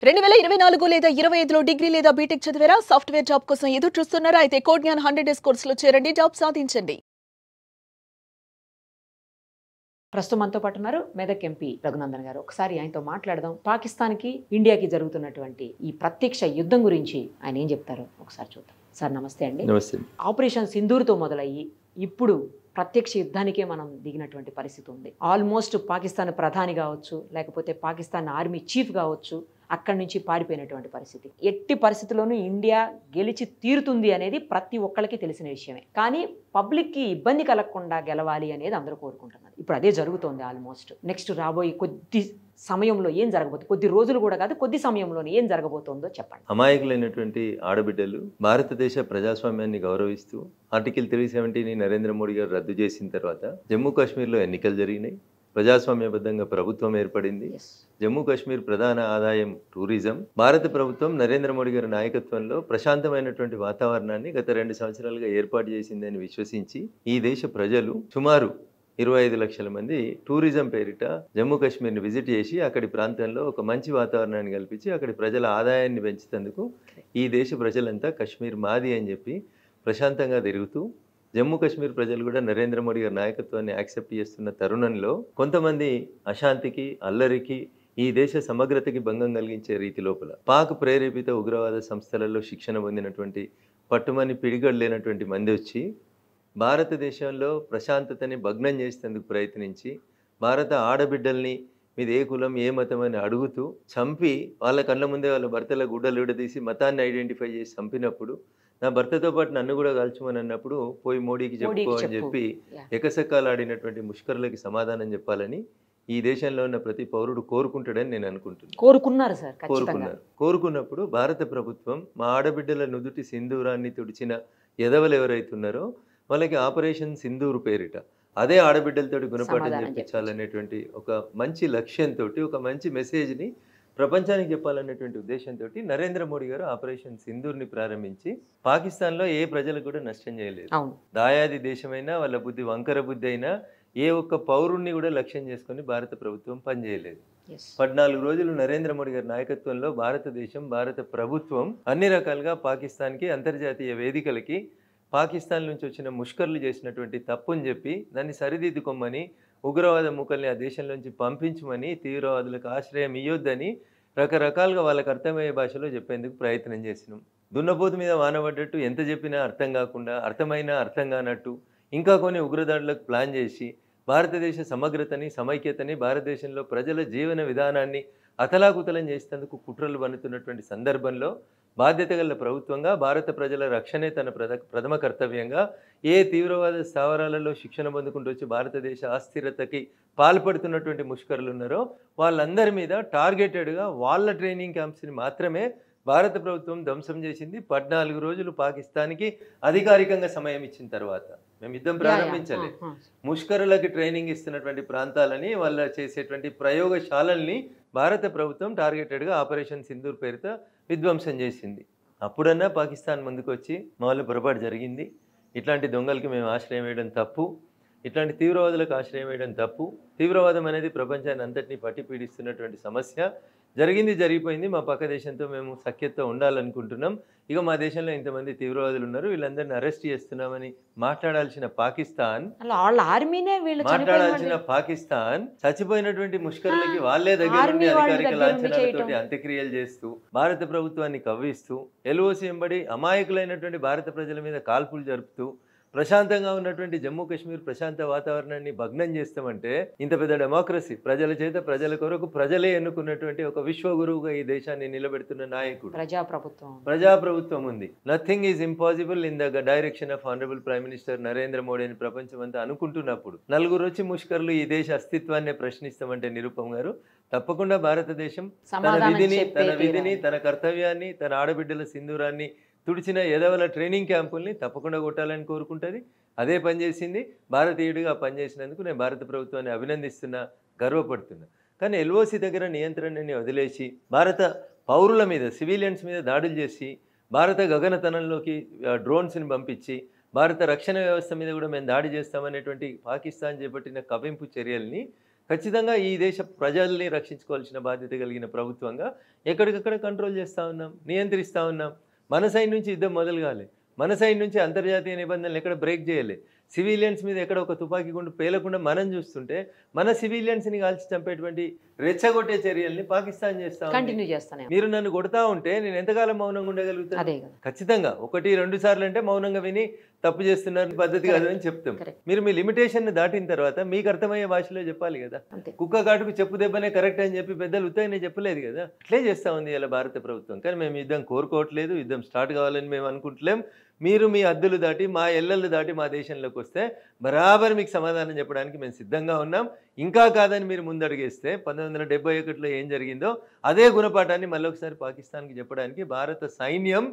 2024 లేదా 25లో డిగ్రీ లేదా బీటెక్ చదివారా? సాఫ్ట్‌వేర్ జాబ్ కోసం ఎదురు చూస్తున్నారా? అయితే కోడ్ జ్ఞాన్ 100 డేస్ కోర్సులో చేరండి, జాబ్ సాధించండి. ప్రస్తుతం మనతో పాటు ఉన్నారు మెదక్ ఎంపీ రఘునందన్ గారు. ఒకసారి ఆయనతో మాట్లాడదాం. పాకిస్తాన్కి ఇండియాకి జరుగుతున్నటువంటి ఈ ప్రత్యక్ష యుద్ధం గురించి ఆయన ఏం చెప్తారో ఒకసారి చూద్దాం. సార్ నమస్తే అండి. నమస్తే. ఆపరేషన్ సింధూర్తో మొదలయ్యి ఇప్పుడు ప్రత్యక్ష యుద్ధానికే మనం దిగినటువంటి పరిస్థితి ఉంది. ఆల్మోస్ట్ పాకిస్తాన్ ప్రధాని కావచ్చు, లేకపోతే పాకిస్తాన్ ఆర్మీ చీఫ్ కావచ్చు, అక్కడి నుంచి పారిపోయినటువంటి పరిస్థితి. ఎట్టి పరిస్థితుల్లోనూ ఇండియా గెలిచి తీరుతుంది అనేది ప్రతి ఒక్కరికి తెలిసిన విషయమే. కానీ పబ్లిక్కి ఇబ్బంది కలగకుండా గెలవాలి అనేది అందరూ కోరుకుంటున్నారు. ఇప్పుడు అదే జరుగుతోంది. ఆల్మోస్ట్ నెక్స్ట్ రాబోయే కొద్ది సమయంలో ఏం జరగబోతుంది, కొద్ది రోజులు కూడా కాదు, కొద్ది సమయంలోనే ఏం జరగబోతోందో చెప్పండి. అమాయకులైనటువంటి ఆడబిడ్డలు భారతదేశ ప్రజాస్వామ్యాన్ని గౌరవిస్తూ ఆర్టికల్ 370ని నరేంద్ర మోడీ గారు రద్దు చేసిన తర్వాత జమ్మూ కాశ్మీర్లో ఎన్నికలు జరిగినాయి. ప్రజాస్వామ్యబద్ధంగా ప్రభుత్వం ఏర్పడింది. జమ్మూ కాశ్మీర్ ప్రధాన ఆదాయం టూరిజం. భారత ప్రభుత్వం నరేంద్ర మోడీ గారి నాయకత్వంలో ప్రశాంతమైనటువంటి వాతావరణాన్ని గత 2 సంవత్సరాలుగా ఏర్పాటు చేసిందని విశ్వసించి ఈ దేశ ప్రజలు సుమారు 25 లక్షల మంది టూరిజం పేరిట జమ్మూ కాశ్మీర్ని విజిట్ చేసి అక్కడి ప్రాంతంలో ఒక మంచి వాతావరణాన్ని కల్పించి అక్కడి ప్రజల ఆదాయాన్ని పెంచేందుకు ఈ దేశ ప్రజలంతా కాశ్మీర్ మాది అని చెప్పి ప్రశాంతంగా తిరుగుతూ జమ్మూ కాశ్మీర్ ప్రజలు కూడా నరేంద్ర మోడీ గారి నాయకత్వాన్ని యాక్సెప్ట్ చేస్తున్న తరుణంలో కొంతమంది అశాంతికి, అల్లరికి, ఈ దేశ సమగ్రతకి భంగం కలిగించే రీతి లోపల పాక్ ప్రేరేపిత ఉగ్రవాద సంస్థలలో శిక్షణ పొందినటువంటి పట్టుమని పిడిగడు లేనటువంటి మంది వచ్చి భారతదేశంలో ప్రశాంతతని భగ్నం చేసేందుకు ప్రయత్నించి భారత ఆడబిడ్డల్ని మీద ఏ కులం ఏ మతం అని అడుగుతూ చంపి వాళ్ళ కళ్ళ ముందే వాళ్ళ భర్తల గుడ్డలు విడదీసి మతాన్ని ఐడెంటిఫై చేసి చంపినప్పుడు నా భర్తతో పాటు నన్ను కూడా కాల్చమని అన్నప్పుడు పోయి మోడీకి చెప్పుకో అని చెప్పి ఎకసెక్కాలు ఆడినటువంటి ముష్కరులకి సమాధానం చెప్పాలని ఈ దేశంలో ఉన్న ప్రతి పౌరుడు కోరుకుంటాడని నేను అనుకుంటున్నాను. కోరుకున్నారు సార్, కోరుకున్నప్పుడు భారత ప్రభుత్వం మా ఆడబిడ్డల నుదుటి సింధూరాన్ని తుడిచిన ఎదవలు ఎవరైతున్నారో వాళ్ళకి ఆపరేషన్ సింధూర్ పేరిట అదే ఆడబిడ్డలతోటి గుణపాఠం చెప్పించాలనేటువంటి ఒక మంచి లక్ష్యంతో, ఒక మంచి మెసేజ్ని ప్రపంచానికి చెప్పాలనేటువంటి ఉద్దేశంతో నరేంద్ర మోడీ గారు ఆపరేషన్ సింధూర్ని ప్రారంభించి పాకిస్తాన్లో ఏ ప్రజలకు కూడా నష్టం చేయలేదు. దాయాది దేశమైనా వాళ్ళ బుద్ధి వంకర బుద్ధి అయినా ఏ ఒక్క పౌరుణ్ణి కూడా లక్ష్యం చేసుకొని భారత ప్రభుత్వం పనిచేయలేదు. 14 రోజులు నరేంద్ర మోడీ గారి నాయకత్వంలో భారతదేశం, భారత ప్రభుత్వం అన్ని రకాలుగా పాకిస్తాన్కి, అంతర్జాతీయ వేదికలకి పాకిస్తాన్ నుంచి వచ్చిన ముష్కర్లు చేసినటువంటి తప్పుని చెప్పి దాన్ని సరిదిద్దుకోమని, ఉగ్రవాద ముఖల్ని ఆ దేశంలోంచి పంపించమని, తీవ్రవాదులకు ఆశ్రయం ఇయ్యొద్దని రకరకాలుగా వాళ్ళకి అర్థమయ్యే భాషలో చెప్పేందుకు ప్రయత్నం చేసినాం. దున్నపోతు మీద వానబడ్డట్టు ఎంత చెప్పినా అర్థం కాకుండా, అర్థమైనా అర్థం కానట్టు ఇంకా కొన్ని ఉగ్రదాడులకు ప్లాన్ చేసి భారతదేశ సమగ్రతని, సమైక్యతని, భారతదేశంలో ప్రజల జీవన విధానాన్ని అతలాకుతలం చేసేందుకు కుట్రలు పన్నుతున్నటువంటి సందర్భంలో బాధ్యత గల ప్రభుత్వంగా భారత ప్రజల రక్షణే తన ప్రథమ కర్తవ్యంగా ఏ తీవ్రవాద స్థావరాలలో శిక్షణ పొందుకుంటూ వచ్చి భారతదేశ అస్థిరతకి పాల్పడుతున్నటువంటి ముష్కరులు ఉన్నారో వాళ్ళందరి మీద టార్గెటెడ్గా వాళ్ళ ట్రైనింగ్ క్యాంప్స్ని మాత్రమే భారత ప్రభుత్వం ధ్వంసం చేసింది. 14 రోజులు పాకిస్తాన్కి అధికారికంగా సమయం ఇచ్చిన తర్వాత మేము యుద్ధం ప్రారంభించలే. ముష్కరులకి ట్రైనింగ్ ఇస్తున్నటువంటి ప్రాంతాలని, వాళ్ళ చేసేటువంటి ప్రయోగశాలల్ని భారత ప్రభుత్వం టార్గెటెడ్గా ఆపరేషన్ సింధూర్ పేరుతో విధ్వంసం చేసింది. అప్పుడన్నా పాకిస్తాన్ ముందుకు వచ్చి మా వాళ్ళు పొరపాటు జరిగింది, ఇట్లాంటి దొంగలకి మేము ఆశ్రయం వేయడం తప్పు, ఇట్లాంటి తీవ్రవాదులకు ఆశ్రయం వేయడం తప్పు, తీవ్రవాదం అనేది ప్రపంచాన్ని అంతటినీ పట్టి పీడిస్తున్నటువంటి సమస్య, జరిగింది జరిగిపోయింది, మా పక్క దేశంతో మేము సఖ్యతతో ఉండాలనుకుంటున్నాం, ఇక మా దేశంలో ఇంతమంది తీవ్రవాదులు ఉన్నారు, వీళ్ళందరినీ అరెస్ట్ చేస్తున్నామని మాట్లాడాల్సిన పాకిస్తాన్ చచ్చిపోయినటువంటి ముష్కరులకి వాళ్ళే దగ్గర నుండి అధికారిక లాంఛనాలతోటి అంత్యక్రియలు చేస్తూ భారత ప్రభుత్వాన్ని కవ్విస్తూ ఎల్ఓసి వెంబడి అమాయకులైనటువంటి భారత ప్రజల మీద కాల్పులు జరుపుతూ ప్రశాంతంగా ఉన్నటువంటి జమ్మూ కాశ్మీర్ ప్రశాంత వాతావరణాన్ని భగ్నం చేస్తామంటే ఇంత పెద్ద డెమోక్రసీ, ప్రజల చేత ప్రజల కొరకు ప్రజలే ఎన్నుకున్నటువంటి ఒక విశ్వగురువుగా ఈ దేశాన్ని నిలబెడుతున్న నాయకుడు ప్రజాప్రభుత్వం ఉంది. Nothing is impossible in the direction of honourable prime minister Narendra Modi అని ప్రపంచం అంతా అనుకుంటున్నప్పుడు నలుగురు వచ్చి ముష్కరులు ఈ దేశ అస్తిత్వాన్ని ప్రశ్నిస్తామంటే నిరుపమ్ గారు తప్పకుండా భారతదేశం తన విధిని, తన కర్తవ్యాన్ని, తన ఆడబిడ్డల సింధూరాన్ని తుడిచిన ఎదవల ట్రైనింగ్ క్యాంపుల్ని తప్పకుండా కొట్టాలని కోరుకుంటుంది. అదే పనిచేసింది. భారతీయుడిగా పనిచేసినందుకు నేను భారత ప్రభుత్వాన్ని అభినందిస్తున్నా, గర్వపడుతున్నా. కానీ ఎల్ఓసి దగ్గర నియంత్రణని వదిలేసి భారత పౌరుల మీద, సివిలియన్స్ మీద దాడులు చేసి భారత గగనతనంలోకి డ్రోన్స్ని పంపించి భారత రక్షణ వ్యవస్థ మీద కూడా మేము దాడి చేస్తామనేటువంటి పాకిస్తాన్ చేపట్టిన కవింపు చర్యల్ని ఖచ్చితంగా ఈ దేశ ప్రజల్ని రక్షించుకోవాల్సిన బాధ్యత కలిగిన ప్రభుత్వంగా ఎక్కడికక్కడ కంట్రోల్ చేస్తూ ఉన్నాం, నియంత్రిస్తూ ఉన్నాం. మన సైడ్ నుంచి యుద్ధం మొదలు కాలే, మన సైడ్ నుంచి అంతర్జాతీయ నిబంధనలు ఎక్కడ బ్రేక్ చేయలే, సివిలియన్స్ మీద ఎక్కడ ఒక తుపాకీ గుండు పేలకుండా మనం చూస్తుంటే మన సివిలియన్స్ని కాల్చి చంపేటువంటి రెచ్చగొట్టే చర్యల్ని పాకిస్తాన్ చేస్తా కంటిన్యూ చేస్తానే. మీరు నన్ను కొడతా ఉంటే నేను ఎంతకాలం మౌనంగా ఉండగలుగుతాను? అదే కదా. ఖచ్చితంగా 1-2 సార్లు అంటే మౌనంగా విని తప్పు చేస్తున్నారు పద్ధతి కాదు అని చెప్తాం. మీరు మీ లిమిటేషన్ దాటిన తర్వాత మీకు అర్థమయ్యే భాషలో చెప్పాలి కదా. కుక్క కాటుకు చెప్పు దెబ్బనే కరెక్ట్ అని చెప్పి పెద్దలు ఉత్తగానే చెప్పలేదు కదా. అట్లే చేస్తా ఉంది ఇలా భారత ప్రభుత్వం. కానీ మేము యుద్ధం కోరుకోవట్లేదు, యుద్ధం స్టార్ట్ కావాలని మేము అనుకుంటలేం. మీరు మీ హద్దులు దాటి మా ఎల్లలు దాటి మా దేశంలోకి వస్తే బరాబర్ మీకు సమాధానం చెప్పడానికి మేము సిద్ధంగా ఉన్నాం. ఇంకా కాదని మీరు ముందడుగేస్తే 1971లో ఏం జరిగిందో అదే గుణపాఠాన్ని మళ్ళీ ఒకసారి పాకిస్తాన్కి చెప్పడానికి భారత సైన్యం,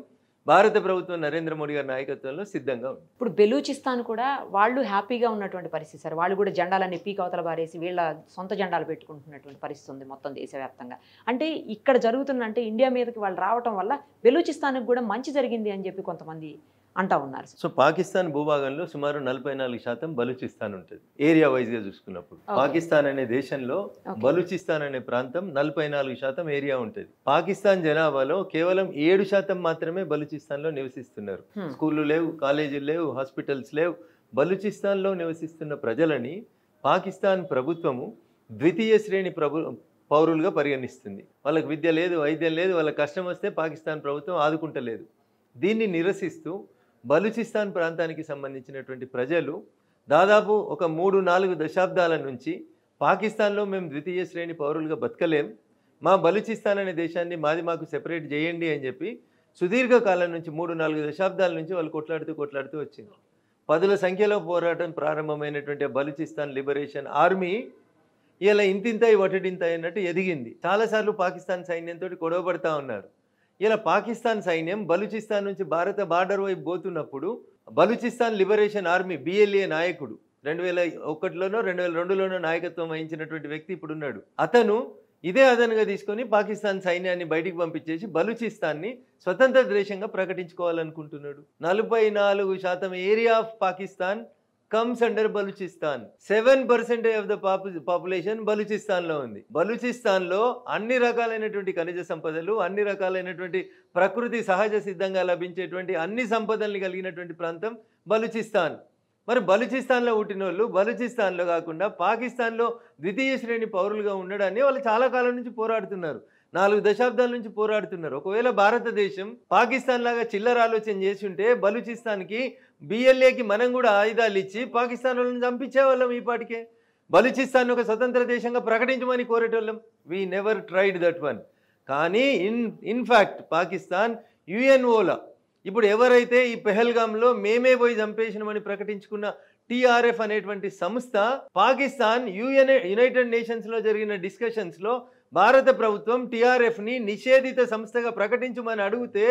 భారత ప్రభుత్వం నరేంద్ర మోడీ గారి నాయకత్వంలో సిద్ధంగా ఉంది. ఇప్పుడు బెలూచిస్తాన్ కూడా వాళ్ళు హ్యాపీగా ఉన్నటువంటి పరిస్థితి సార్. వాళ్ళు కూడా జెండాలన్నీ పీక్ అవతల బారేసి వీళ్ళ సొంత జెండాలు పెట్టుకుంటున్నటువంటి పరిస్థితి ఉంది మొత్తం దేశవ్యాప్తంగా. అంటే ఇక్కడ జరుగుతున్న అంటే ఇండియా మీదకి వాళ్ళు రావటం వల్ల బెలూచిస్తాన్కి కూడా మంచి జరిగింది అని చెప్పి కొంతమంది అంటా ఉన్నారు. సో పాకిస్తాన్ భూభాగంలో సుమారు 44% బలూచిస్తాన్ ఉంటుంది ఏరియా వైజ్గా చూసుకున్నప్పుడు. పాకిస్తాన్ అనే దేశంలో బలూచిస్తాన్ అనే ప్రాంతం 44% ఏరియా ఉంటుంది. పాకిస్తాన్ జనాభాలో కేవలం 7% మాత్రమే బలూచిస్తాన్లో నివసిస్తున్నారు. స్కూళ్ళు లేవు, కాలేజీలు లేవు, హాస్పిటల్స్ లేవు. బలూచిస్తాన్లో నివసిస్తున్న ప్రజలని పాకిస్తాన్ ప్రభుత్వము ద్వితీయ శ్రేణి పౌరులుగా పరిగణిస్తుంది. వాళ్ళకి విద్య లేదు, వైద్యం లేదు, వాళ్ళకి కష్టం వస్తే పాకిస్తాన్ ప్రభుత్వం ఆదుకుంటలేదు. దీన్ని నిరసిస్తూ బలూచిస్తాన్ ప్రాంతానికి సంబంధించినటువంటి ప్రజలు దాదాపు ఒక 3-4 దశాబ్దాల నుంచి పాకిస్తాన్లో మేము ద్వితీయ శ్రేణి పౌరులుగా బతకలేం, మా బలూచిస్తాన్ అనే దేశాన్ని మాకు సెపరేట్ చేయండి అని చెప్పి సుదీర్ఘకాలం నుంచి 3-4 దశాబ్దాల నుంచి వాళ్ళు కొట్లాడుతూ వచ్చింది. 10ల సంఖ్యలో పోరాటం ప్రారంభమైనటువంటి బలూచిస్తాన్ లిబరేషన్ ఆర్మీ ఇలా ఇంతింతాయి వటడింతాయి అన్నట్టు ఎదిగింది. చాలాసార్లు పాకిస్తాన్ సైన్యంతో గొడవపడతా ఉన్నారు. ఇలా పాకిస్తాన్ సైన్యం బలూచిస్తాన్ నుంచి భారత బార్డర్ వైపు పోతున్నప్పుడు బలూచిస్తాన్ లిబరేషన్ ఆర్మీ BLA నాయకుడు 2001లోనో 2002లోనో నాయకత్వం వహించినటువంటి వ్యక్తి ఇప్పుడు ఉన్నాడు. అతను ఇదే అదనుగా తీసుకొని పాకిస్తాన్ సైన్యాన్ని బయటికి పంపించేసి బలూచిస్తాన్ని స్వతంత్ర దేశంగా ప్రకటించుకోవాలనుకుంటున్నాడు. 44% area of Pakistan comes under Balochistan. 7% of the population బలూచిస్తాన్లో ఉంది. బలూచిస్తాన్లో అన్ని రకాలైనటువంటి ఖనిజ సంపదలు, అన్ని రకాలైనటువంటి ప్రకృతి సహజ సిద్ధంగా లభించేటువంటి అన్ని సంపదల్ని కలిగినటువంటి ప్రాంతం బలూచిస్తాన్. మరి బలూచిస్తాన్లో పుట్టిన వాళ్ళు బలూచిస్తాన్లో కాకుండా పాకిస్తాన్లో ద్వితీయ శ్రేణి పౌరులుగా ఉండడాన్ని వాళ్ళు చాలా కాలం నుంచి పోరాడుతున్నారు. 4 దశాబ్దాల నుంచి పోరాడుతున్నారు. ఒకవేళ భారతదేశం పాకిస్తాన్ లాగా చిల్లర ఆలోచన చేసి ఉంటే బలూచిస్తాన్కి BLAకి మనం కూడా ఆయుధాలు ఇచ్చి పాకిస్తాన్ వాళ్ళని చంపించేవాళ్ళం ఈ పాటికే. బలూచిస్తాన్ ఒక స్వతంత్ర దేశంగా ప్రకటించమని కోరేటోళ్ళం. We never tried that one. కానీ ఇన్ఫ్యాక్ట్ పాకిస్తాన్ UNOలో ఇప్పుడు ఎవరైతే ఈ పెహల్గామ్లో మేమే పోయి చంపేసినామని ప్రకటించుకున్న TRF అనేటువంటి సంస్థ పాకిస్తాన్ యునైటెడ్ నేషన్స్లో జరిగిన డిస్కషన్స్లో భారత ప్రభుత్వం TRFని నిషేధిత సంస్థగా ప్రకటించమని అడిగితే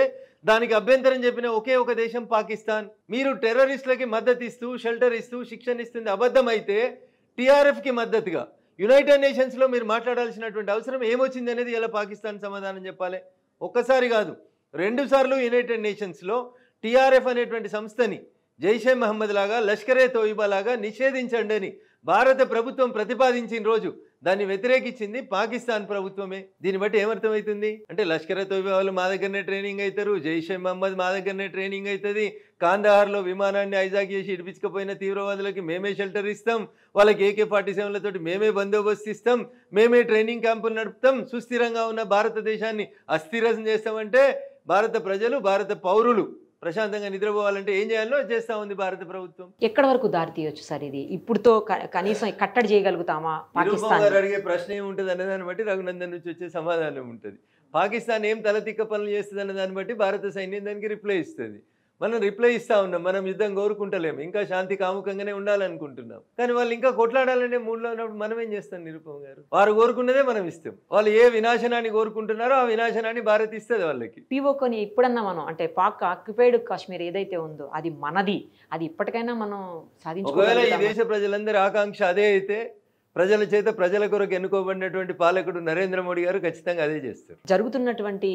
దానికి అభ్యంతరం చెప్పిన ఒకే ఒక దేశం పాకిస్తాన్. మీరు టెర్రరిస్టులకి మద్దతు ఇస్తూ షెల్టర్ ఇస్తూ శిక్షణ ఇస్తుంది అబద్ధమైతే TRFకి మద్దతుగా యునైటెడ్ నేషన్స్లో మీరు మాట్లాడాల్సినటువంటి అవసరం ఏమొచ్చింది అనేది ఇలా పాకిస్తాన్ సమాధానం చెప్పాలి. ఒక్కసారి కాదు 2 సార్లు యునైటెడ్ నేషన్స్లో TRF అనేటువంటి సంస్థని జైషే మహమ్మద్ లాగా లష్కరే తోయిబా లాగా నిషేధించండి అని భారత ప్రభుత్వం ప్రతిపాదించిన రోజు దాన్ని వ్యతిరేకించింది పాకిస్తాన్ ప్రభుత్వమే. దీన్ని బట్టి ఏమర్థమవుతుంది అంటే లష్కరే తోయిబా వాళ్ళు మా దగ్గరనే ట్రైనింగ్ అవుతారు, జైషే మహమ్మద్ మా దగ్గరనే ట్రైనింగ్ అవుతుంది, కాందహార్లో విమానాన్ని హైజాక్ చేసి ఇడిపించకపోయిన తీవ్రవాదులకి మేమే షెల్టర్ ఇస్తాం, వాళ్ళకి AK-47లతోటి మేమే బందోబస్తు ఇస్తాం, మేమే ట్రైనింగ్ క్యాంపులు నడుపుతాం, సుస్థిరంగా ఉన్న భారతదేశాన్ని అస్థిరం చేస్తామంటే భారత ప్రజలు, భారత పౌరులు ప్రశాంతంగా నిద్రపోవాలంటే ఏం చేయాలో చేస్తా ఉంది భారత ప్రభుత్వం. ఎక్కడ వరకు దారి తీయొచ్చు సార్ ఇది? ఇప్పుడుతో కనీసం కట్టడి చేయగలుగుతామా పాకిస్తాన్? అడిగే ప్రశ్న ఏముంటుంది అనే దాన్ని బట్టి రఘునందన్ నుంచి వచ్చే సమాధానం ఉంటుంది. పాకిస్తాన్ ఏం తలతిక్క పనులు చేస్తుంది అన్న దాన్ని బట్టి భారత సైన్యం దానికి రిప్లై ఇస్తుంది. మనం రిప్లై ఇస్తా ఉన్నాం, మనం యుద్ధం కోరుకుంటలేము, ఇంకా శాంతి కాముకంగానే ఉండాలనుకుంటున్నాం. కానీ వాళ్ళు ఇంకా కొట్లాడాలనే మూడ్లో ఉన్నప్పుడు మనం ఏం చేస్తాం నిరుపమ గారు? వారు కోరుకున్నదే మనం ఇస్తాం. వాళ్ళు ఏ వినాశనాన్ని కోరుకుంటున్నారో ఆ వినాశనాన్ని భారత్ ఇస్తుంది వాళ్ళకి. POKని ఇప్పుడన్నా మనం అంటే పాక్ ఆక్యుపైడ్ కాశ్మీర్ ఏదైతే ఉందో అది మనది, అది ఇప్పటికైనా మనం సాధించుకోవాలి. ఒకవేళ ఈ దేశ ప్రజలందరి ఆకాంక్ష అదే అయితే ప్రజల చేత ప్రజల కొరకు ఎన్నుకోబడినటువంటి పాలకుడు నరేంద్ర మోడీ గారు ఖచ్చితంగా అదే చేస్తారు. జరుగుతున్నటువంటి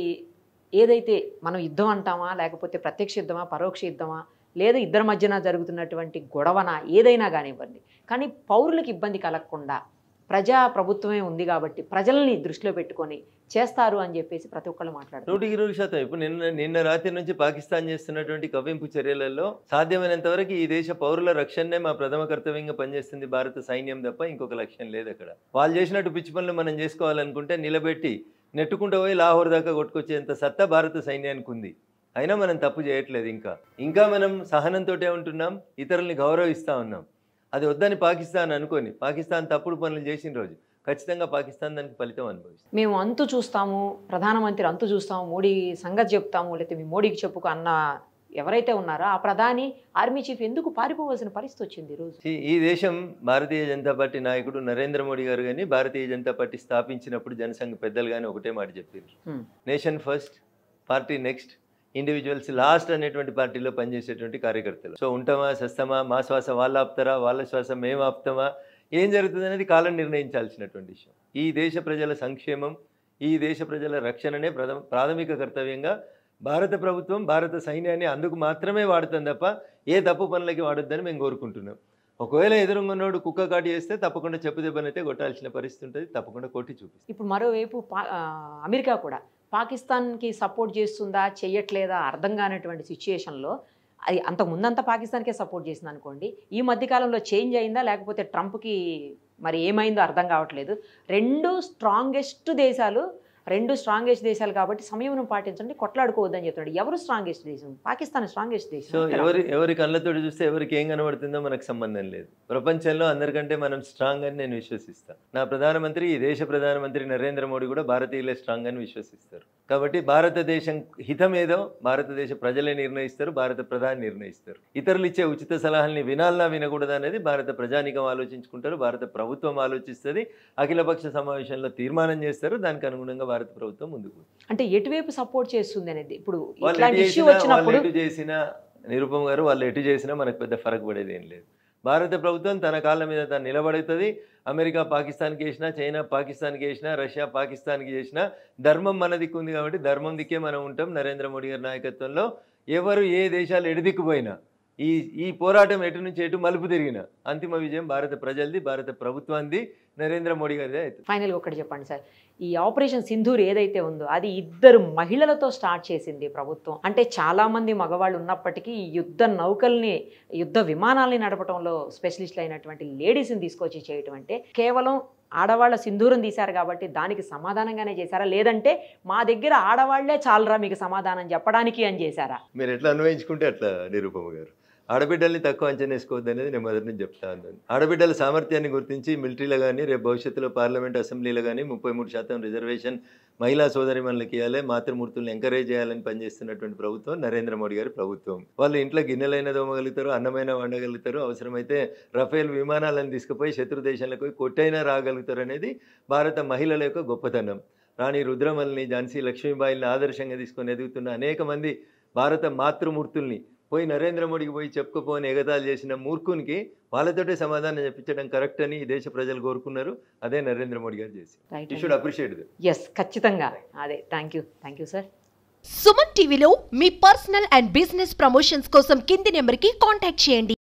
ఏదైతే మనం యుద్ధం అంటామా, లేకపోతే ప్రత్యక్ష యుద్ధమా, పరోక్ష యుద్ధమా, లేదా ఇద్దరి మధ్యన జరుగుతున్నటువంటి గొడవన ఏదైనా కానివ్వండి, కానీ పౌరులకు ఇబ్బంది కలగకుండా ప్రజా ప్రభుత్వమే ఉంది కాబట్టి ప్రజల్ని దృష్టిలో పెట్టుకొని చేస్తారు అని చెప్పేసి ప్రతి ఒక్కళ్ళు మాట్లాడుతారు. 100% ఇప్పుడు నిన్న రాత్రి నుంచి పాకిస్తాన్ చేస్తున్నటువంటి కవ్వింపు చర్యలలో సాధ్యమైనంత వరకు ఈ దేశ పౌరుల రక్షణనే మా ప్రథమ కర్తవ్యంగా పనిచేస్తుంది భారత సైన్యం తప్ప ఇంకొక లక్ష్యం లేదు అక్కడ. వాళ్ళు చేసినట్టు పిచ్చి పనులు మనం చేసుకోవాలనుకుంటే నిలబెట్టి నెట్టుకుంటూ పోయి లాహోర్ దాకా కొట్టుకొచ్చేంత సత్తా భారత సైన్యానికి ఉంది. అయినా మనం తప్పు చేయట్లేదు. ఇంకా మనం సహనంతో ఉంటున్నాం, ఇతరుల్ని గౌరవిస్తూ ఉన్నాం. అది వద్దని పాకిస్తాన్ అనుకొని పాకిస్తాన్ తప్పుడు పనులు చేసిన రోజు ఖచ్చితంగా పాకిస్తాన్ దానికి ఫలితం అనుభవిస్తుంది. మేము అంతు చూస్తాము, ప్రధానమంత్రి అంతు చూస్తాము, మోడీ సంగతి చెప్తాము, లేకపోతే మీ మోడీకి చెప్పుకో అన్న ఎవరైతే ఉన్నారో ఆ ప్రధాని ఆర్మీ చీఫ్ ఎందుకు పారిపోవాల్సిన పరిస్థితి వచ్చింది ఈరోజు? ఈ దేశం భారతీయ జనతా పార్టీ నాయకుడు నరేంద్ర మోడీ గారు కానీ భారతీయ జనతా పార్టీ స్థాపించినప్పుడు జనసంఘ పెద్దలు కానీ ఒకటే మాట చెప్పారు, nation first, party next, individuals last అనేటువంటి పార్టీలో పనిచేసేటువంటి కార్యకర్తలు. సో ఉంటామా సస్తమా, మా శ్వాస వాళ్ళు ఆపుతారా, వాళ్ళ శ్వాస మేము ఆపుతామా, ఏం జరుగుతుంది అనేది కాలం నిర్ణయించాల్సినటువంటి విషయం. ఈ దేశ ప్రజల సంక్షేమం, ఈ దేశ ప్రజల రక్షణనే ప్రాథమిక కర్తవ్యంగా భారత ప్రభుత్వం భారత సైన్యాన్ని అందుకు మాత్రమే వాడుతుంది తప్ప ఏ తప్పు పనులకి వాడొద్దని మేము కోరుకుంటున్నాం. ఒకవేళ ఎదురున్నోడు కుక్క కాటి చేస్తే తప్పకుండా చెప్పు దెబ్బనైతే కొట్టాల్సిన పరిస్థితి ఉంటుంది, తప్పకుండా కొట్టి చూపిస్తుంది. ఇప్పుడు మరోవైపు అమెరికా కూడా పాకిస్తాన్కి సపోర్ట్ చేస్తుందా చెయ్యట్లేదా అర్థం కానటువంటి సిచ్యుయేషన్లో, అది అంతకుముందంతా పాకిస్తాన్కే సపోర్ట్ చేసింది అనుకోండి, ఈ మధ్యకాలంలో చేంజ్ అయిందా లేకపోతే ట్రంప్కి మరి ఏమైందో అర్థం కావట్లేదు. రెండు స్ట్రాంగెస్ట్ దేశాలు కాబట్టి సంయమనం పాటించండి, కొట్లాడుకోవద్దని చెప్తున్నాడు. ఎవరు స్ట్రాంగెస్ట్ దేశం? పాకిస్తాన్ స్ట్రాంగెస్ట్ దేశం. సో ఎవరి కళ్ళతో చూస్తే ఎవరికి ఏం కనబడుతుందో మనకు సంబంధం లేదు. ప్రపంచంలో అందరికంటే మనం స్ట్రాంగ్ అని నేను విశ్వసిస్తాను. నా ప్రధానమంత్రి, ఈ దేశ ప్రధానమంత్రి నరేంద్ర మోడీ కూడా భారతీయులే స్ట్రాంగ్ అని విశ్వసిస్తారు. కాబట్టి భారతదేశం హితం ఏదో భారతదేశ ప్రజలే నిర్ణయిస్తారు, భారత ప్రధాని నిర్ణయిస్తారు. ఇతరులు ఇచ్చే ఉచిత సలహాలని వినాలనా వినకూడదా అనేది భారత ప్రజానికం ఆలోచించుకుంటారు, భారత ప్రభుత్వం ఆలోచిస్తుంది, అఖిలపక్ష సమావేశంలో తీర్మానం చేస్తారు, దానికి అనుగుణంగా భారత ప్రభుత్వం ముందుకు. అంటే ఎటువైపు సపోర్ట్ చేస్తుంది అనేది ఇప్పుడు వాళ్ళు చేసిన నిరుపమ గారు వాళ్ళు ఎటు చేసినా మనకు పెద్ద ఫరక్ పడేది ఏం లేదు. భారత ప్రభుత్వం తన కాళ్ళ మీద తను నిలబడుతుంది. అమెరికా పాకిస్తాన్కి వేసినా, చైనా పాకిస్తాన్కి వేసినా, రష్యా పాకిస్తాన్కి చేసినా ధర్మం మన దిక్కు ఉంది కాబట్టి ధర్మం దిక్కే మనం ఉంటాం. నరేంద్ర మోడీ గారి నాయకత్వంలో ఎవరు ఏ దేశాలు ఎడుదిక్కుపోయినా ఈ పోరాటం ఎటు నుంచి ఎటు మలుపు తిరిగిన అంతిమ విజయం భారత ప్రజలది, భారత ప్రభుత్వాన్ని, నరేంద్ర మోడీ గారిదే అవుతుంది. ఫైనల్గా ఒకటి చెప్పండి సార్, ఈ ఆపరేషన్ సింధూర్ ఏదైతే ఉందో అది 2 మహిళలతో స్టార్ట్ చేసింది ప్రభుత్వం. అంటే చాలామంది మగవాళ్ళు ఉన్నప్పటికీ యుద్ధ నౌకల్ని, యుద్ధ విమానాల్ని నడపడంలో స్పెషలిస్టులు అయినటువంటి లేడీస్ని తీసుకొచ్చి చేయటం అంటే కేవలం ఆడవాళ్ళ సింధూరం తీశారు కాబట్టి దానికి సమాధానంగానే చేశారా, లేదంటే మా దగ్గర ఆడవాళ్లే చాలరా మీకు సమాధానం చెప్పడానికి అని చేశారా? మీరు ఎట్లా అన్వయించుకుంటే అట్లా నిరుపమ గారు. ఆడబిడ్డల్ని తక్కువ అంచనా వేసుకోవద్దు అనేది నేను మొదటి నుంచి చెప్తా ఉన్నాను. ఆడబిడ్డల సామర్థ్యాన్ని గుర్తించి మిలిటరీలో కానీ రేపు భవిష్యత్తులో పార్లమెంట్ అసెంబ్లీలో కానీ 33% రిజర్వేషన్ మహిళా సోదరిమణులకి ఇవ్వాలి, మాతృమూర్తులను ఎంకరేజ్ చేయాలని పనిచేస్తున్నటువంటి ప్రభుత్వం నరేంద్ర మోడీ గారి ప్రభుత్వం. వాళ్ళు ఇంట్లో గిన్నెలైన దోమగలుగుతారు, అన్నమైన వండగలుగుతారు, అవసరమైతే రఫేల్ విమానాలను తీసుకుపోయి శత్రు దేశాలకు పోయి కొట్టైనా రాగలుగుతారు అనేది భారత మహిళల యొక్క గొప్పతనం. రాణి రుద్రమల్ని, ఝాన్సీ లక్ష్మీబాయిని ఆదర్శంగా తీసుకొని ఎదుగుతున్న అనేక మంది భారత మాతృమూర్తుల్ని పోయి నరేంద్ర మోడీకి పోయి చెప్పుకోపోని ఎగతాలు చేసిన మూర్ఖునికి వాళ్ళతోటే సమాధానం చెప్పించడం కరెక్ట్ అని ఈ దేశ ప్రజలు కోరుకున్నారు. అదే నరేంద్ర మోడీ గారు చేసి. You should appreciate this. Yes, ఖచ్చితంగా అదే. Thank you sir. సుమన్ టీవీలో మీ పర్సనల్ అండ్ బిజినెస్ ప్రమోషన్స్ కోసం కింది నెంబర్కి కాంటాక్ట్ చేయండి.